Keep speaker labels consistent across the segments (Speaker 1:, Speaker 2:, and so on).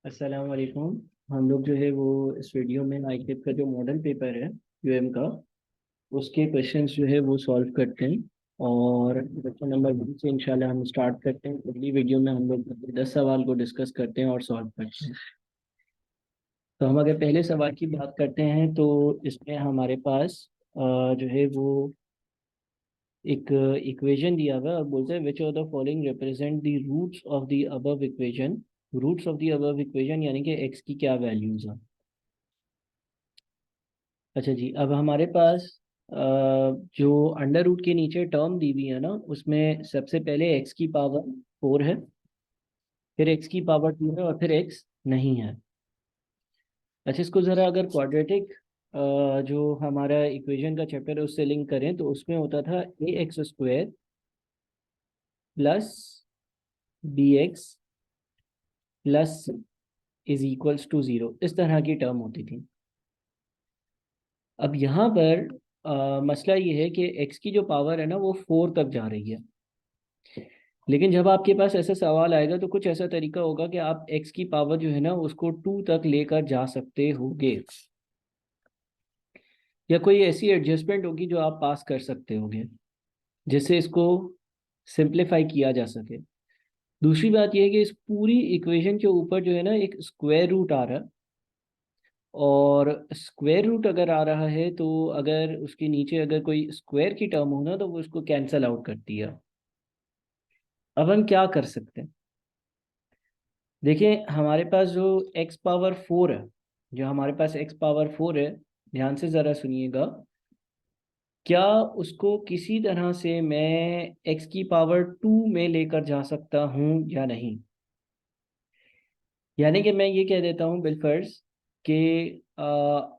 Speaker 1: अस्सलाम वालेकुम। हम लोग जो है वो इस वीडियो में आईकेप का जो मॉडल पेपर है यूएम का, उसके क्वेश्चंस जो है वो सॉल्व करते हैं। और क्वेश्चन नंबर 1 से इंशाल्लाह हम स्टार्ट करते हैं। अगली वीडियो में हम लोग 10 सवाल को डिस्कस करते हैं और सॉल्व करते हैं। तो हम अगर पहले सवाल की बात करते हैं तो इसमें हमारे पास जो है वो एक इक्वेशन दिया हुआ है और बोलते हैं which of the following represent the roots of the above equation. Roots of the above equation यानी कि एक्स की क्या वैल्यूज हैं। अच्छा जी, अब हमारे पास जो अंडर रूट के नीचे टर्म दी हुई है ना, उसमें सबसे पहले एक्स की पावर 4 है, फिर एक्स की पावर 2 है और फिर एक्स नहीं है। अच्छा, इसको ज़रा अगर क्वाड्रेटिक जो हमारा इक्वेशन का चैप्टर है उससे लिंक करें तो उसमें होता था a x square plus b x plus is equals to 0, इस तरह की टर्म होती थी। अब यहाँ पर मसला ये है कि एक्स की जो पावर है ना वो 4 तक जा रही है। लेकिन जब आपके पास ऐसा सवाल आएगा तो कुछ ऐसा तरीका होगा कि आप एक्स की पावर जो है ना उसको 2 तक लेकर जा सकते होगे, या कोई ऐसी एडजस्टमेंट होगी जो आप पास कर सकते होगे जिससे इसको सिंप्लीफाई किया जा सके। दूसरी बात यह है कि इस पूरी इक्वेशन के ऊपर जो है ना एक स्क्वायर रूट आ रहा है, और स्क्वायर रूट अगर आ रहा है तो अगर उसके नीचे अगर कोई स्क्वायर की टर्म हो ना तो वो उसको कैंसल आउट करती है। अब हम क्या कर सकते हैं? देखिए, हमारे पास जो एक्स पावर 4 है, जो हमारे पास एक्स पावर 4 है, ध्यान से ज़रा सुनिएगा। क्या उसको किसी तरह से मैं एक्स की पावर 2 में लेकर जा सकता हूँ या नहीं? यानी कि मैं ये कह देता हूँ बिलफर्ज कि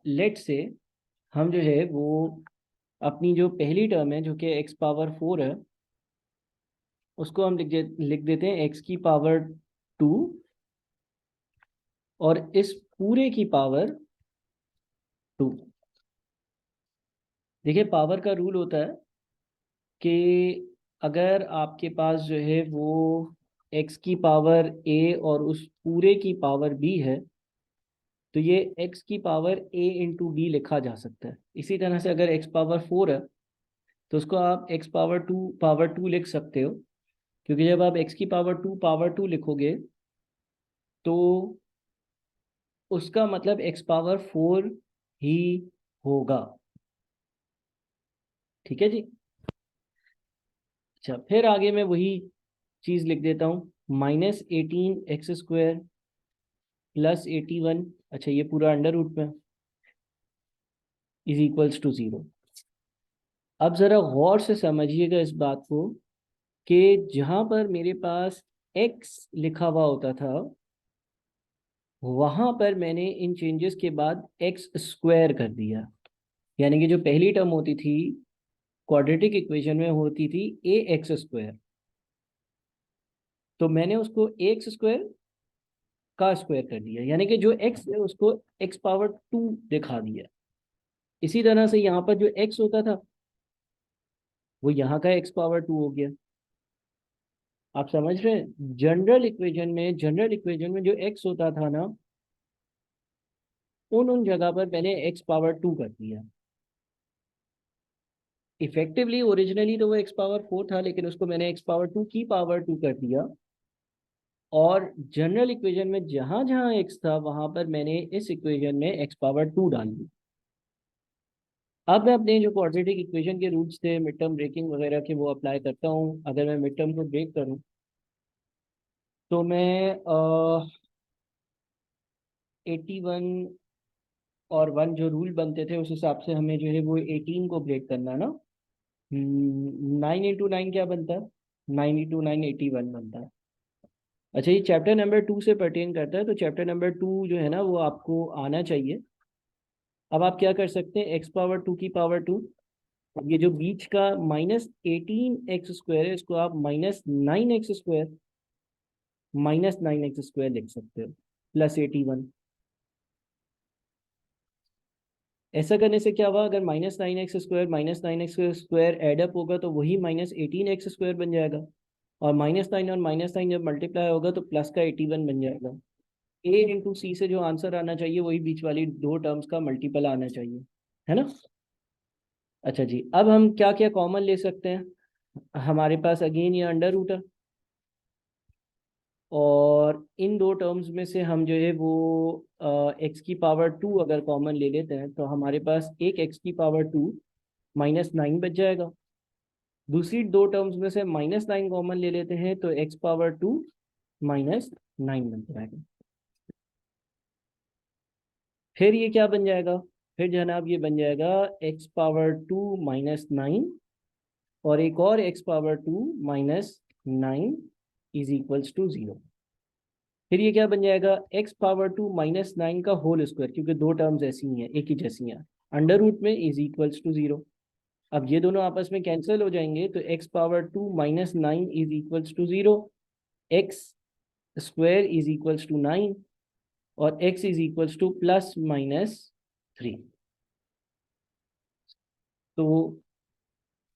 Speaker 1: लेट से हम जो है वो अपनी जो पहली टर्म है जो कि एक्स पावर 4 है, उसको हम लिख देते हैं एक्स की पावर 2, और इस पूरे की पावर 2। देखिए, पावर का रूल होता है कि अगर आपके पास जो है वो एक्स की पावर ए और उस पूरे की पावर बी है तो ये एक्स की पावर ए इंटू बी लिखा जा सकता है। इसी तरह से अगर एक्स पावर 4 है तो उसको आप एक्स पावर टू लिख सकते हो, क्योंकि जब आप एक्स की पावर टू लिखोगे तो उसका मतलब एक्स पावर 4 ही होगा। ठीक है जी। अच्छा, फिर आगे मैं वही चीज़ लिख देता हूँ, -18 एक्स स्क्वायर प्लस 81, अच्छा ये पूरा अंडर रूट में, इज इक्वल्स टू 0। अब ज़रा गौर से समझिएगा इस बात को कि जहाँ पर मेरे पास एक्स लिखा हुआ होता था वहाँ पर मैंने इन चेंजेस के बाद एक्स स्क्वायर कर दिया। यानी कि जो पहली टर्म होती थी क्वाड्रेटिक इक्वेशन में होती थी ए एक्स स्क्वायर, तो मैंने उसको ए एक्स स्क्वायर का स्क्वायर कर दिया, यानी कि जो एक्स है उसको एक्स पावर 2 दिखा दिया। इसी तरह से यहाँ पर जो एक्स होता था वो यहाँ का एक्स पावर 2 हो गया। आप समझ रहे हैं? जनरल इक्वेशन में जो एक्स होता था ना, उन उन जगह पर मैंने एक्स पावर 2 कर दिया। इफेक्टिवली ओरिजिनली तो वो एक्स पावर 4 था, लेकिन उसको मैंने एक्स पावर 2 की पावर 2 कर दिया। और जनरल इक्वेशन में जहां जहां एक्स था वहां पर मैंने इस इक्वेशन में एक्स पावर 2 डाल दी। अब मैं अपने जो क्वाड्रेटिक इक्वेशन के रूल्स थे मिड टर्म ब्रेकिंग वगैरह के वो अप्लाई करता हूँ। अगर मैं मिड टर्म को ब्रेक करूँ तो मैं 81 और 1 जो रूल बनते थे उस हिसाब से हमें जो है वो 18 को ब्रेक करना ना। 9 इंटू 9 क्या बनता है? 9 इंटू 9 81 बनता है। अच्छा, ये चैप्टर नंबर 2 से पर्टेन करता है, तो चैप्टर नंबर 2 जो है ना वो आपको आना चाहिए। अब आप क्या कर सकते हैं, एक्स पावर 2 की पावर 2, ये जो बीच का -18 एक्स स्क्वायर है इसको आप -9 एक्स स्क्वायर लिख सकते हो प्लस 81। ऐसा करने से क्या हुआ, अगर -9 x square -9 x square add up होगा तो वही -18 एक्स स्क्वायर बन जाएगा। और -9 और -9 जब मल्टीप्लाई होगा तो प्लस का 81 बन जाएगा। A इंटू सी से जो आंसर आना चाहिए वही बीच वाली दो टर्म्स का मल्टीपल आना चाहिए, है ना। अच्छा जी, अब हम क्या क्या कॉमन ले सकते हैं। हमारे पास अगेन ये अंडर रूट है, और इन दो टर्म्स में से हम जो है वो x⁻² अगर कॉमन ले लेते हैं तो हमारे पास एक x⁻² -9 बच जाएगा। दूसरी दो टर्म्स में से -9 कॉमन ले लेते हैं तो x⁻² -9 बन जाएगा। फिर ये क्या बन जाएगा, फिर जनाब ये बन जाएगा x⁻² -9 और एक और x⁻² -9 इज इक्वल्स टू 0। फिर ये क्या बन जाएगा, x⁻² -9 का होल स्क्वायर, क्योंकि दो टर्म्स ऐसी ही हैं, एक ही जैसी हैं, अंडर रूट में इज इक्वल्स टू 0। अब ये दोनों आपस में कैंसिल हो जाएंगे तो x⁻² -9 is equals to 0, x square is equals to 9 और x इज इक्वल्स टू +-3। तो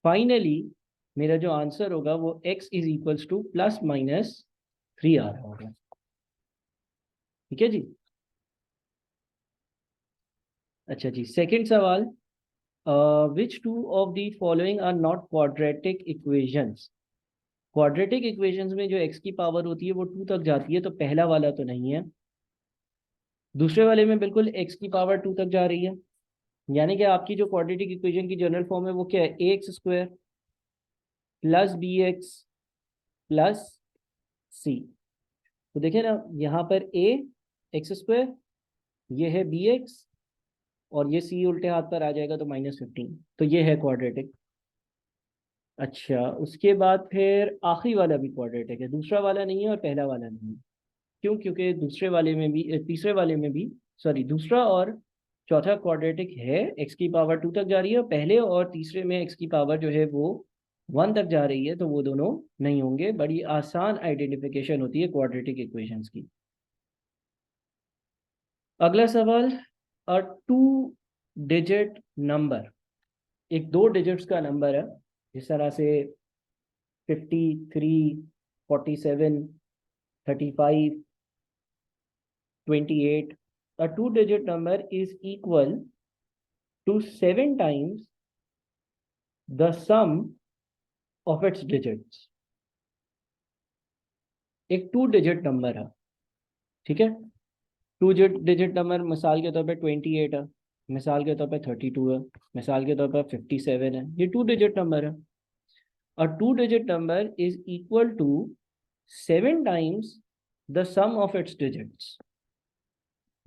Speaker 1: फाइनली मेरा जो आंसर होगा वो x इज इक्वल्स टू +-3 आ रहा होगा। ठीक है जी। अच्छा जी, सेकंड सवाल, which two of the following are not quadratic equations. Quadratic equations में जो x की पावर होती है वो 2 तक जाती है, तो पहला वाला तो नहीं है। दूसरे वाले में बिल्कुल x की पावर 2 तक जा रही है, यानी कि आपकी जो क्वाड्रेटिक इक्वेशन की जनरल फॉर्म है वो क्या है, ax² plus bx plus c। तो देखिए ना, यहाँ पर a x², ये है bx, और ये c उल्टे हाथ पर आ जाएगा तो -15, तो ये है क्वाड्रेटिक। अच्छा, उसके बाद फिर आखिरी वाला भी क्वाड्रेटिक है, दूसरा वाला नहीं है और पहला वाला नहीं है। क्यों, क्योंकि दूसरे वाले में भी तीसरे वाले में भी, सॉरी, दूसरा और चौथा क्वाड्रेटिक है, x की पावर 2 तक जा रही है, और पहले और तीसरे में x की पावर जो है वो 1 तक जा रही है, तो वो दोनों नहीं होंगे। बड़ी आसान आइडेंटिफिकेशन होती है क्वाड्रेटिक इक्वेशंस की। अगला सवाल, अ 2 डिजिट नंबर, एक 2 डिजिट्स का नंबर है, जिस तरह से 53, 47, 35, 28। A 2 digit number is equal to 7 times the sum of its digits। एक 2 डिजिट नंबर है, ठीक है। 2 डिजिट नंबर मिसाल के तौर पे 28 है, मिसाल के तौर पे 32 है, मिसाल के तौर पे 57 है, ये 2 डिजिट नंबर है। A 2 digit number is equal to 7 times the sum of its digits।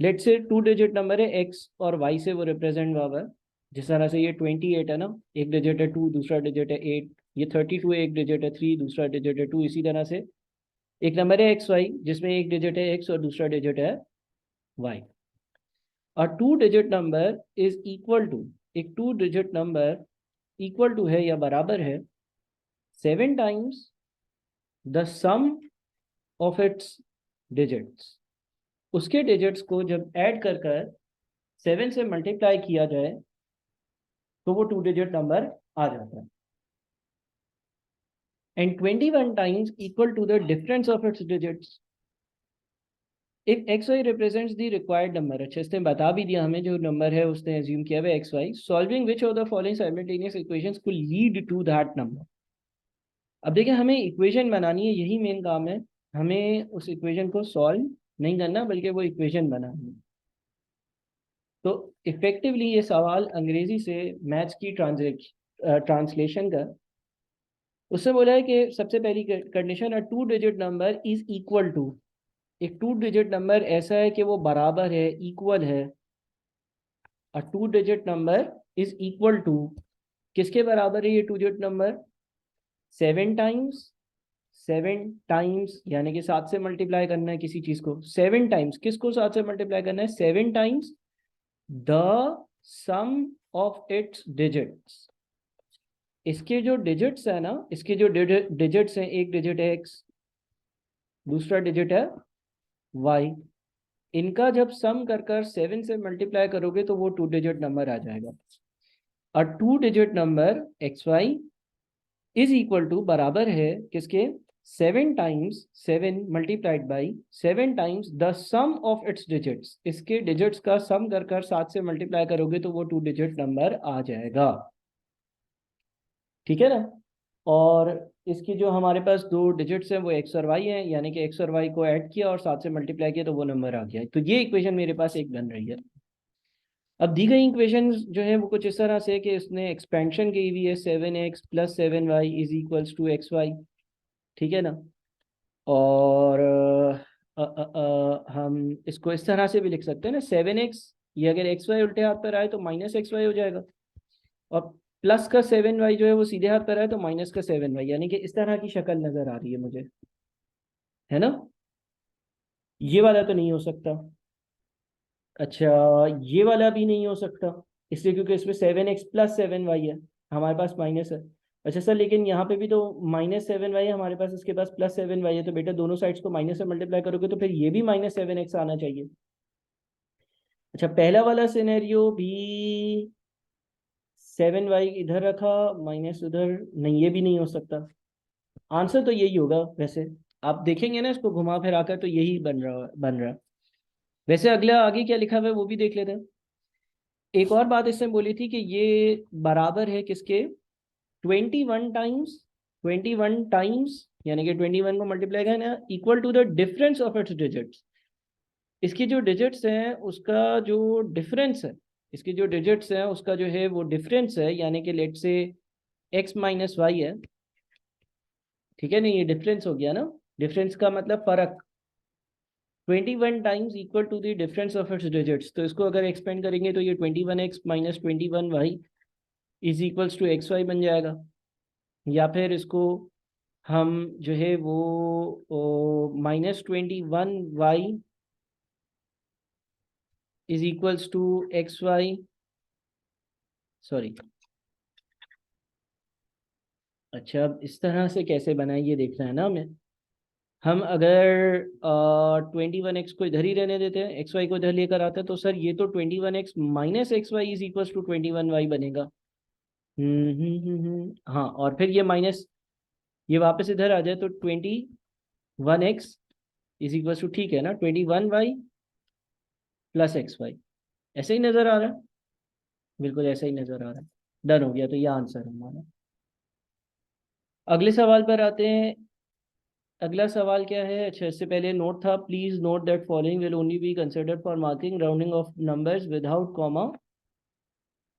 Speaker 1: Let say 2 digit number है, x और y से वो रिप्रेजेंट हुआ है। जिस तरह से ये 28 है ना, एक डिजिट है 2, दूसरा डिजिट है 8, ये 32 है, एक डिजिट है 3, दूसरा डिजिट है 2। इसी तरह से एक नंबर है xy, जिसमें एक डिजिट है x और दूसरा डिजिट है y। और 2 digit number is equal to, एक 2 डिजिट नंबर इक्वल टू है या बराबर है 7 times the sum of its digits. उसके डिजिट्स को जब ऐड कर कर 7 से मल्टीप्लाई किया जाए तो वो 2 डिजिट नंबर आ जाता है। And 21 times equal to the difference of its digits if x y represents the required number. अच्छा, इसने बता भी दिया हमें जो नंबर है, उसने एज्यूम किया हुआ x y. Solving which of the following simultaneous equations could lead to that number. अब देखिए, हमें इक्वेशन बनानी है, यही मेन काम है। हमें उस इक्वेशन को सॉल्व नहीं करना, बल्कि वो इक्वेशन बनानी है। तो इफेक्टिवली ये सवाल अंग्रेजी से मैथ्स की ट्रांसलेशन का, उससे बोला है कि सबसे पहली condition, a 2 digit number is equal to. एक 2 डिजिट नंबर ऐसा है कि वो बराबर है, इक्वल है। A 2 digit number is equal to, किसके बराबर है ये 2 डिजिट नंबर, 7 टाइम्स। 7 टाइम्स यानी कि 7 से मल्टीप्लाई करना है किसी चीज को, 7 टाइम्स किसको 7 से मल्टीप्लाई करना है, 7 times the sum of its digits. इसके जो डिजिट्स है ना, इसके जो डिजिट्स हैं, एक डिजिट है x, दूसरा डिजिट है y, इनका जब सम कर कर 7 से मल्टीप्लाई करोगे तो वो 2 डिजिट नंबर आ जाएगा। और 2 digit number xy is equal to बराबर है किसके, 7 times 7 multiplied by 7 times the sum of its digits, इसके डिजिट्स का सम कर कर 7 से मल्टीप्लाई करोगे तो वो 2 डिजिट नंबर आ जाएगा। ठीक है ना। और इसकी जो हमारे पास 2 डिजिट्स हैं वो एक्स और वाई हैं, यानी कि एक्स और वाई को ऐड किया और 7 से मल्टीप्लाई किया तो वो नंबर आ गया। तो ये इक्वेशन मेरे पास एक बन रही है। अब दी गई इक्वेशन जो है वो कुछ इस तरह से कि उसने एक्सपेंशन की हुई है 7x plus 7y is equals to xy। ठीक है ना। और हम इसको इस तरह से भी लिख सकते हैं ना, 7x, ये अगर xy उल्टे हाथ पर आए तो माइनस xy हो जाएगा, और प्लस का 7y जो है वो सीधे हाथ पर आए तो माइनस का 7y, यानी कि इस तरह की शक्ल नजर आ रही है मुझे, है ना। ये वाला तो नहीं हो सकता। अच्छा, ये वाला भी नहीं हो सकता, इसलिए क्योंकि इसमें 7x प्लस 7y है, हमारे पास माइनस है। अच्छा सर, लेकिन यहाँ पे भी तो माइनस 7y है हमारे पास, इसके पास प्लस 7y है, तो बेटा दोनों साइड्स को माइनस से मल्टीप्लाई करोगे तो फिर ये भी माइनस 7x आना चाहिए। अच्छा, पहला वाला सिनेरियो भी 7y इधर रखा, माइनस उधर, नहीं ये भी नहीं हो सकता। आंसर तो यही होगा वैसे, आप देखेंगे ना इसको घुमा फिरा कर तो यही बन रहा। वैसे अगला आगे क्या लिखा हुआ है वो भी देख लेते हैं। एक और बात इसने बोली थी कि ये बराबर है किसके, 21 टाइम्स, 21 टाइम्स, यानी कि 21 को मल्टीप्लाई करना equal to the difference of its digits. इसकी जो डिजिट्स हैं उसका जो डिफरेंस है, इसकी जो डिजिट्स हैं उसका जो है वो डिफरेंस है, यानी कि लेट से x माइनस वाई है। ठीक है ना, ये डिफरेंस हो गया ना, डिफरेंस का मतलब फर्क। 21 times equal to the difference of its digits, तो इसको अगर एक्सपेंड करेंगे तो ये 21x minus 21y is equals to XY बन जाएगा। या फिर इसको हम जो है वो -21y is equals to XY, sorry. अच्छा, अब इस तरह से कैसे बनाए ये देखना है ना हमें। हम अगर 21x को इधर ही रहने देते हैं, XY को इधर लेकर आते हैं, तो सर ये तो 21x minus XY is equals to 21y बनेगा। हाँ, और फिर ये माइनस, ये वापस इधर आ जाए तो 21x इज इक्वल्स टू, ठीक है ना, 21y प्लस XY। ऐसे ही नजर आ रहा है, बिल्कुल ऐसा ही नजर आ रहा है। डन हो गया, तो ये आंसर है हमारा। अगले सवाल पर आते हैं। अगला सवाल क्या है, अच्छा इससे पहले नोट था, please note that following will only be considered for marking rounding off numbers without comma,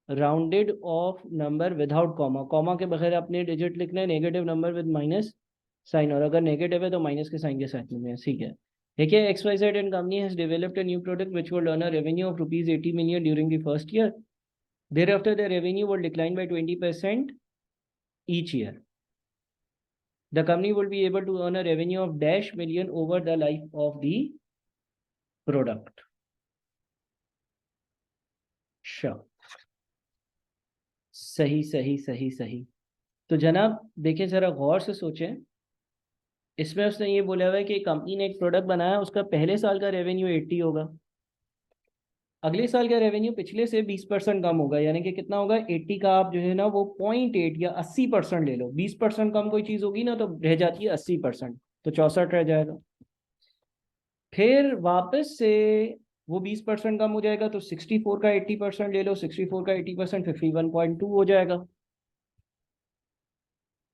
Speaker 1: rounded off number without comma, comma के बगैर अपने डिजिट लिखना है, negative number with minus sign, और अगर नेगेटिव है तो माइनस के साइन के साथ में है। ठीक है। ठीक है, XYZ and company has developed a new product which will earn a revenue of rupees 80 million during the first year, thereafter the revenue will decline by 20% each year. The company will be able to earn a revenue of dash million over the life of the product. Sure. सही सही सही सही। तो जनाब देखिए, जरा गौर से सोचें। इसमें उसने ये बोला हुआ है कि कंपनी ने एक प्रोडक्ट बनाया, उसका पहले साल का रेवेन्यू 80 होगा, अगले साल का रेवेन्यू पिछले से 20% कम होगा, यानी कि कितना होगा, 80 का आप जो है ना वो 0.8 या 80% ले लो, 20% कम कोई चीज़ होगी ना तो रह जाती है 80%, तो 64 रह जाएगा। फिर वापस से वो 20% कम हो जाएगा तो 64 का 80% ले लो, 64 का 80% 51.2 हो जाएगा।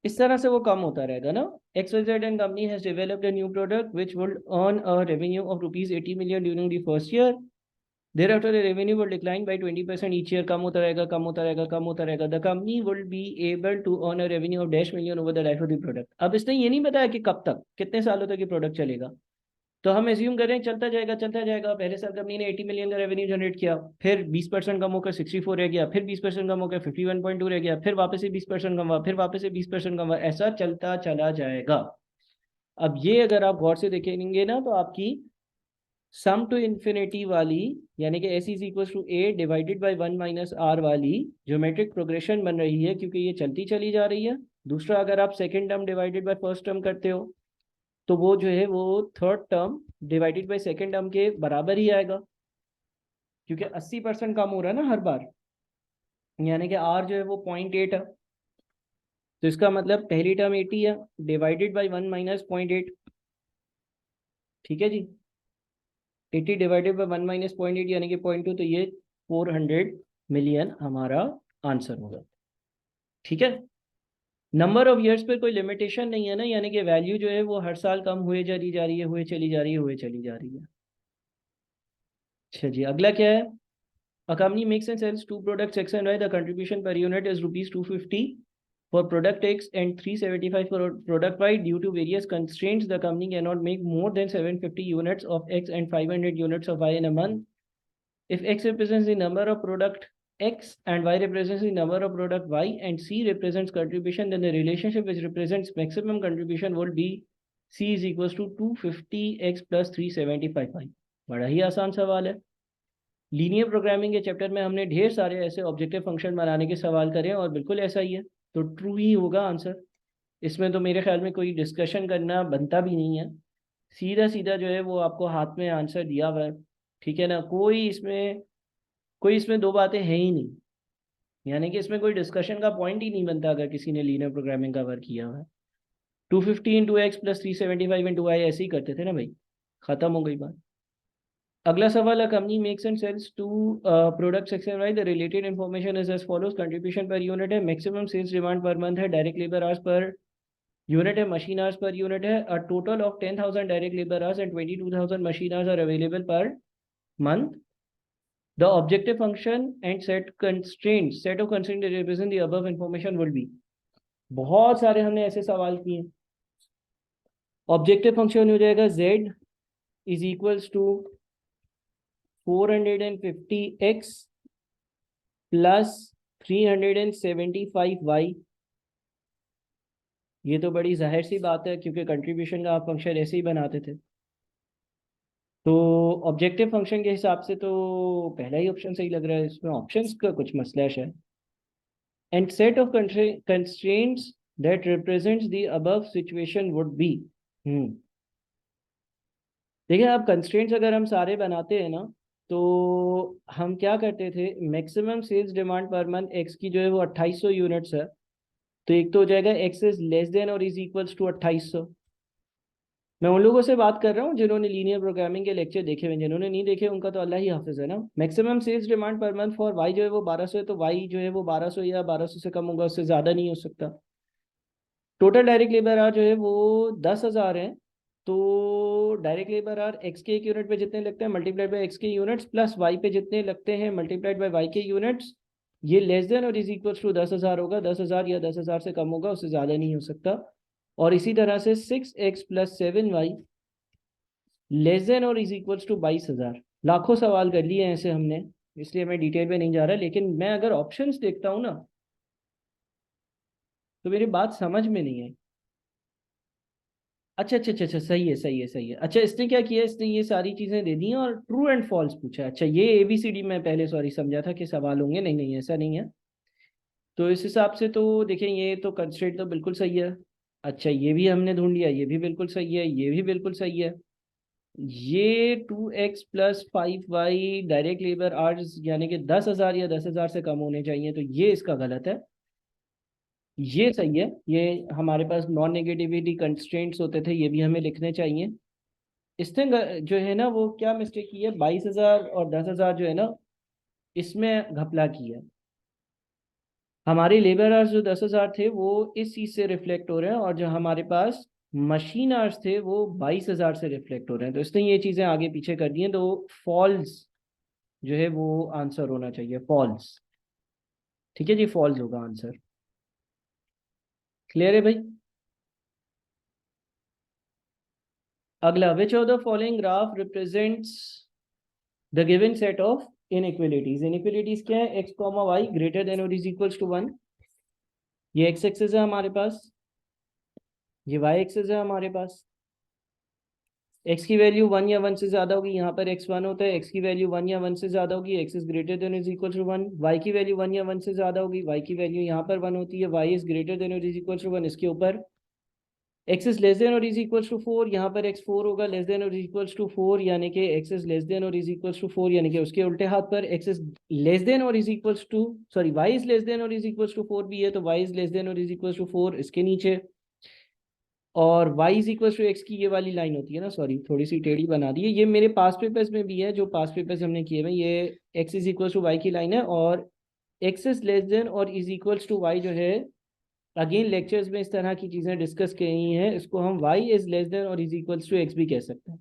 Speaker 1: इस तरह से वो कम होता रहेगा ना। XYZ and company has developed a new product which will earn a revenue of rupees 80 million during the first year. Thereafter, the revenue will decline by 20% each year. कम होता रहेगा, कम होता रहेगा, कम होता रहेगा. The company will be able to earn a revenue of dash million over the life of the product. अब इसने ये नहीं बताया कि कब तक, कितने सालों तक ये प्रोडक्ट चलेगा। तो हम एज्यूम करें चलता जाएगा चलता जाएगा, पहले साल कंपनी ने 80 मिलियन का रेवेन्यू जनरेट किया, फिर 20% कम होकर 64 रह गया, फिर 20% कम होकर 51.2 रह गया, फिर वापस से 20% कम हुआ, फिर वापस से 20% कम हुआ, ऐसा चलता चला जाएगा। अब ये अगर आप गौर से देखेंगे ना तो आपकी सम टू इन्फिनिटी वाली, यानी कि S is equal to A divided by 1 minus R वाली ज्योमेट्रिक प्रोग्रेशन बन रही है, क्योंकि ये चलती चली जा रही है। दूसरा, अगर आप second term divided by first term करते हो तो वो जो है वो third term divided by second term के बराबर ही आएगा, क्योंकि 80% कम हो रहा है ना हर बार, यानी कि R जो है वो 0.8 है। तो इसका मतलब पहली टर्म 80 है, डिवाइडेड बाई 1 माइनस 0.8। ठीक है जी, 80 डिवाइडेड बाई 1 माइनस 0.8 यानी कि 0.2, तो ये 400 मिलियन हमारा आंसर होगा। ठीक है, नंबर ऑफ ईयर्स पर कोई लिमिटेशन नहीं है ना, यानी कि वैल्यू जो है वो हर साल कम हुए चली जा रही है, हुए चली जा रही है, हुए चली जा रही है। अच्छा जी, अगला क्या है? A company makes and sells two products X and Y. The contribution per unit is rupees 250 for product X and 375 for product Y. Due to various constraints, the company cannot make more than 750 units of X and 500 units of Y in a month. If X represents the number of product X and Y represents the number of product Y and C represents contribution, then the relationship which represents maximum contribution would be C is equals to 250X plus 375Y. बड़ा ही आसान सवाल है। Linear programming के chapter में हमने ढेर सारे ऐसे ऑब्जेक्टिव फंक्शन बनाने के सवाल करे हैं और बिल्कुल ऐसा ही है, तो ट्रू ही होगा आंसर। इसमें तो मेरे ख्याल में कोई डिस्कशन करना बनता भी नहीं है, सीधा सीधा जो है वो आपको हाथ में आंसर दिया हुआ है। ठीक है ना, कोई इसमें दो बातें हैं ही नहीं, यानी कि इसमें कोई डिस्कशन का पॉइंट ही नहीं बनता अगर किसी ने लीनियर प्रोग्रामिंग का वर्क किया हुआ है। 250 into x plus 375 into y ऐसे ही करते थे ना भाई, खत्म हो गई बात। अगला सवाल, a company makes and sells two products X and Y. The related information is as follows: contribution per unit है, maximum sales demand per month है, direct labor hours per unit है, machine hours per unit है, a total of 10,000 direct labor hours and 22,000 machine hours are available per month. The objective function and set of constraints that represent the above information will be. बहुत सारे हमने ऐसे सवाल किए। Objective function हो जाएगा z is equals to 450x plus 375y। ये तो बड़ी जाहिर सी बात है क्योंकि कंट्रीब्यूशन का आप फंक्शन ऐसे ही बनाते थे। तो ऑब्जेक्टिव फंक्शन के हिसाब से तो पहला ही ऑप्शन सही लग रहा है, इसमें ऑप्शंस का कुछ मसला है। And set of constraints that represents the above situation would be. देखिए, अब कंस्ट्रेंट्स अगर हम सारे बनाते हैं ना, तो हम क्या करते थे, maximum sales demand per month x की जो है वो 2800 यूनिट्स है, तो एक तो हो जाएगा एक्स इज लेस देन और इज इक्वल्स टू 2800। मैं उन लोगों से बात कर रहा हूँ जिन्होंने लीनियर प्रोग्रामिंग के लेक्चर देखे हुए, जिन्होंने नहीं देखे उनका तो अल्लाह ही हाफिज है ना। Maximum sales demand per month for y जो है वो 1200 है, तो वाई जो है वो 1200 या 1200 से कम होगा, उससे ज़्यादा नहीं हो सकता। टोटल डायरेक्ट लेबर आवर जो है वो 10,000 है, तो डायरेक्ट लेबर आवर एक्स के एक यूनिट पे जितने लगते हैं मल्टीप्लाइड बाई एक्स के यूनिट्स प्लस वाई पे जितने लगते हैं मल्टीप्लाइड बाई वाई के यूनिट्स, ये लेस देन और इज इक्वल्स टू 10,000 होगा। 10,000 या 10,000 से कम होगा, उससे ज़्यादा नहीं हो सकता। और इसी तरह से 6x plus 7y less than और इज इक्वल्स टू 22,000। लाखों सवाल कर लिए हैं ऐसे हमने, इसलिए मैं डिटेल में नहीं जा रहा, लेकिन मैं अगर ऑप्शंस देखता हूँ ना तो मेरी बात समझ में नहीं आई। अच्छा अच्छा अच्छा अच्छा, सही है सही है सही है। अच्छा, इसने क्या किया, इसने ये सारी चीज़ें दे दी हैं और ट्रू एंड फॉल्स पूछा। अच्छा, ये ABCD मैं पहले सॉरी समझा था कि सवाल होंगे, नहीं नहीं ऐसा नहीं है। तो इस हिसाब से तो देखें, ये तो कंस्ट्रेंट तो बिल्कुल सही है। अच्छा, ये भी हमने ढूंढ लिया, ये भी बिल्कुल सही है, ये भी बिल्कुल सही है। ये 2x plus 5y direct labour hours यानी कि 10,000 या 10,000 से कम होने चाहिए, तो ये इसका गलत है। ये सही है, ये हमारे पास नॉन नेगेटिविटी कंस्ट्रेंट्स होते थे, ये भी हमें लिखने चाहिए। इसने जो है ना वो क्या मिस्टेक की है, 22,000 और 10,000 जो है ना इसमें घपला की है। हमारे लेबर आवर्स जो 10,000 थे वो इस चीज़ से रिफ्लेक्ट हो रहे हैं, और जो हमारे पास मशीन आवर्स थे वो 22,000 से रिफ्लेक्ट हो रहे हैं, तो इसने ये चीज़ें आगे पीछे कर दी हैं, तो फॉल्स जो है वो आंसर होना चाहिए, फॉल्स। ठीक है जी, फॉल्स होगा आंसर। क्लियर है भाई? अगला, which of the following graph represents the given set of inequalities. Inequalities क्या है, x comma y greater than और इज इक्वल्स टू 1। ये एक्स एक्सेस है हमारे पास, ये वाई एक्सेस है हमारे पास। एक्स की वैल्यू 1 या 1 से ज्यादा होगी, यहाँ पर x1 होता है, एक्स की वैल्यू 1 या 1 से ज्यादा होगी, x is greater than is equal to 1। Y की वैल्यू 1 या 1 से ज्यादा होगी, वाई की वैल्यू यहाँ पर 1 होती है, y is greater than is equal to 1, इसके ऊपर एक्स इज लेस देन और इज इक्वल्स टू 4, यहाँ पर एक्स 4 होगा, लेस देन और इज इक्वल्स टू 4 यानी कि एक्स इज लेस देन और इज इक्वल्स टू 4, यानी कि उसके उल्टे हाथ पर एक्स इज लेस देन और is equals to, sorry y is less than और इज इक्वल्स टू 4 भी है, तो वाई इज लेस देन और इज इक्वल्स टू 4 इसके नीचे, और y is equal to x की ये वाली लाइन होती है ना, सॉरी थोड़ी सी टेढ़ी बना दी है, ये मेरे पास पेपर्स में भी है, जो पास पेपर्स हमने किए हैं, ये x is equal to y की लाइन है, और x इज लेस देन और इज इक्वल्स टू वाई जो है, अगेन लेक्चर्स में इस तरह की चीज़ें डिस्कस की हैं, इसको हम y इज लेस देन और इज इक्वल्स टू एक्स भी कह सकते हैं।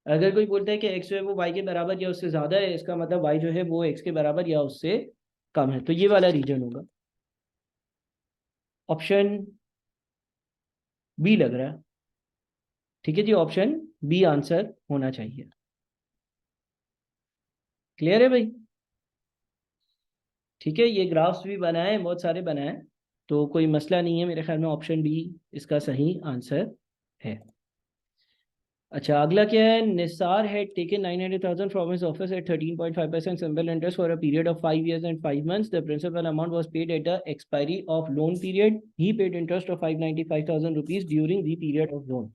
Speaker 1: अगर कोई बोलता है कि x जो है वो y के बराबर या उससे ज़्यादा है, इसका मतलब y जो है वो x के बराबर या उससे कम है, तो ये वाला रीजन होगा। ऑप्शन बी लग रहा है, ठीक है जी, ऑप्शन बी आंसर होना चाहिए। क्लियर है भाई? ठीक है, ये ग्राफ्स भी बनाए, बहुत सारे बनाए, तो कोई मसला नहीं है, मेरे ख्याल में ऑप्शन बी इसका सही आंसर है। अच्छा, अगला क्या है, Nisar had taken 900,000 from his office at 13.5% simple interest for a period of 5 years and 5 months. The principal amount was paid at the expiry of loan period. He paid interest of 595,000 rupees during the period of loan.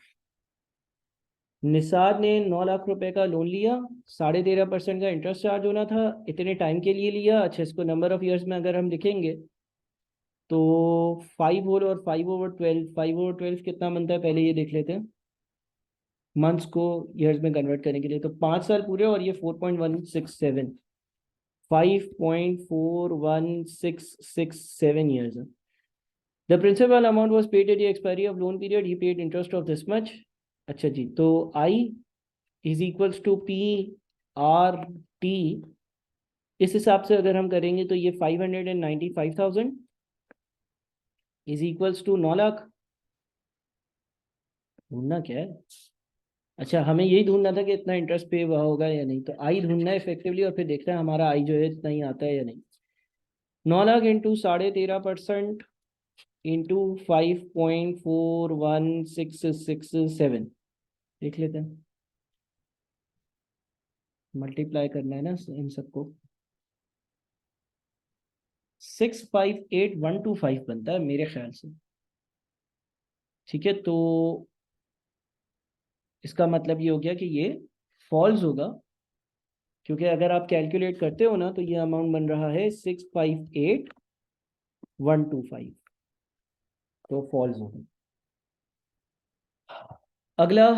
Speaker 1: Nisar ने 9 लाख रुपए का loan लिया, 13.5% का interest charge होना था, इतने time के लिए लिया। अच्छा, इसको नंबर ऑफ ईयर्स में अगर हम लिखेंगे तो 5 होल और 5/12, 5/12 कितना बनता है, पहले ये देख लेते हैं, मंथ्स को ईयर्स में कन्वर्ट करने के लिए, तो 5 साल पूरे, और ये 4.167, 5.4167 ईयर्स है। The principal amount was paid at the expiry of loan period, he paid interest of this much. अच्छा जी, तो I is equals to P R T, इस हिसाब से अगर हम करेंगे तो ये 595,000 इज इक्वल्स टू 9 लाख। ढूंढना क्या है, अच्छा हमें यही ढूंढना था कि इतना इंटरेस्ट पे हुआ होगा या नहीं, तो आई ढूंढना है इफेक्टिवली, और फिर देखना है हमारा आई जो है इतना ही आता है या नहीं। 9 लाख इंटू 13.5% इंटू 5.4167, देख लेते हैं, मल्टीप्लाई करना है ना इन सबको, 658,125 बनता है मेरे ख्याल से। ठीक है, तो इसका मतलब ये हो गया कि ये फॉल्स होगा, क्योंकि अगर आप कैलकुलेट करते हो ना तो ये अमाउंट बन रहा है 658,125, तो फॉल्स होगा। अगला,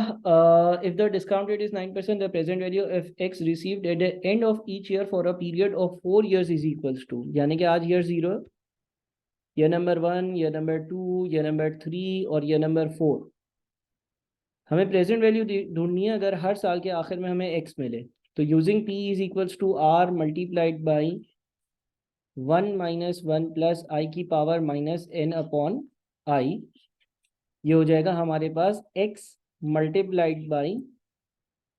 Speaker 1: if the discount rate is 9%, the present value of x received at the end of each year for a period of 4 years is equals to, यानी कि आज ईयर 0, या नंबर 1, या नंबर 2, या नंबर 3 और या नंबर 4, हमें प्रेजेंट वैल्यू ढूंढनी है अगर हर साल के आखिर में हमें एक्स मिले, तो using P is equals to R multiplied by 1 - 1 plus I की power minus N upon I, ये हो जाएगा हमारे पास x मल्टीप्लाइड बाई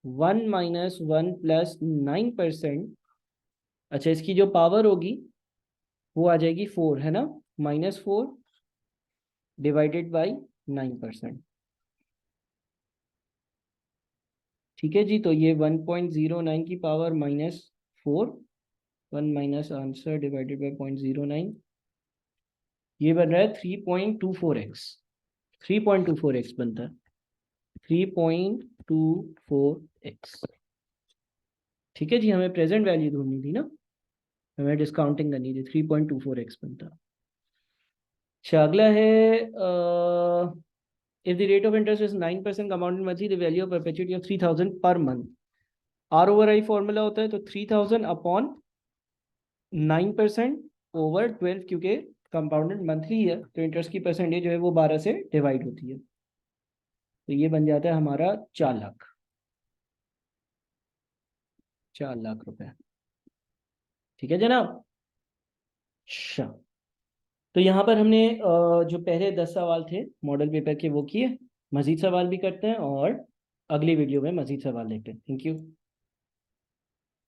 Speaker 1: 1 - 1 प्लस 9%। अच्छा, इसकी जो पावर होगी वो आ जाएगी 4, है ना, -4 डिवाइडेड बाई 9%। ठीक है जी, तो ये 1.09 की power -4, 1 minus answer divided by 0.09, ये बन रहा है 3.24x, 3.24x बनता है, 3.24x। ठीक है जी, हमें प्रेजेंट वैल्यू ढूंढनी थी ना, हमें डिस्काउंटिंग करनी थी, 3.24x बनता। अच्छा, अगला है, if the rate of interest is 9% compounded monthly, the value of perpetuity of 3000 per month. R over i formula होता है, तो 3000 अपॉन 9% ओवर 12, क्योंकि कंपाउंडेड मंथली है तो इंटरेस्ट की परसेंटेज जो है वो 12 से डिवाइड होती है, तो ये बन जाता है हमारा 4 लाख, 4 लाख रुपए। ठीक है जनाब। अच्छा, तो यहाँ पर हमने जो पहले 10 सवाल थे मॉडल पेपर के वो किए, मजीद सवाल भी करते हैं और अगली वीडियो में मजीद सवाल लेते हैं। Thank you.